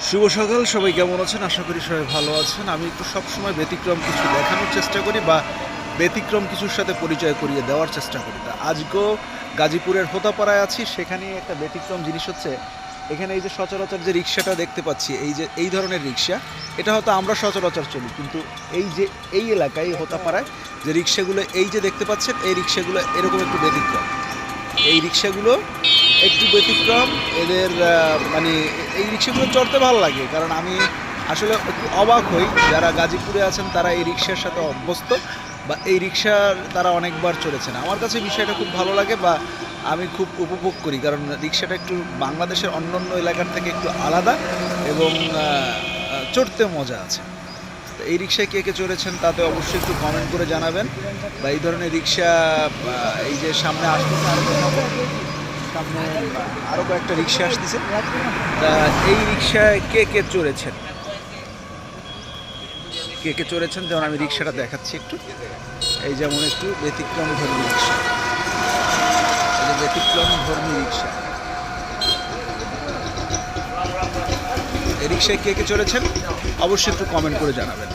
শুভ সকাল, সবাই কেমন আছেন? আশা করি সবাই ভালো আছেন। আমি একটু সবসময় ব্যতিক্রম কিছু দেখানোর চেষ্টা করি বা ব্যতিক্রম কিছুর সাথে পরিচয় করিয়ে দেওয়ার চেষ্টা করি। তা আজকেও গাজীপুরের হোতাপাড়ায় আছি। সেখানে একটা ব্যতিক্রম জিনিস হচ্ছে, এখানে এই যে সচরাচর যে রিক্সাটা দেখতে পাচ্ছি, এই যে এই ধরনের রিক্সা, এটা হয়তো আমরা সচরাচর চলি, কিন্তু এই যে এই এলাকায় হোতাপাড়ায় যে রিক্সাগুলো এই যে দেখতে পাচ্ছেন, এই রিক্সাগুলো এরকম একটু ব্যতিক্রম। এই রিক্সাগুলো একটু ব্যতিক্রম। এদের মানে এই রিক্সাগুলো চড়তে ভালো লাগে, কারণ আমি আসলে একটু অবাক হই, যারা গাজীপুরে আছেন তারা এই রিক্সার সাথে অভ্যস্ত বা এই রিক্সার তারা অনেকবার চড়েছেন। আমার কাছে বিষয়টা খুব ভালো লাগে বা আমি খুব উপভোগ করি, কারণ রিক্সাটা একটু বাংলাদেশের অন্যান্য এলাকার থেকে একটু আলাদা এবং চড়তে মজা আছে। তো এই রিক্সায় কে কে চড়েছেন তাতে অবশ্যই একটু কমেন্ট করে জানাবেন। বা এই ধরনের রিক্সা এই যে সামনে আসতেছে, সামনে আরও কয়েকটা রিক্সা আসতেছে। তা এই রিক্সায় কে কে চড়েছেন, কে কে চড়েছেন, যেমন আমি রিক্সাটা দেখাচ্ছি একটু। এই যেমন একটু ব্যতিক্রম ধর্মী রিক্সা, এই যে ব্যতিক্রম ধর্মী রিক্সা। এই রিক্সায় কে কে চড়েছেন অবশ্যই একটু কমেন্ট করে জানাবেন।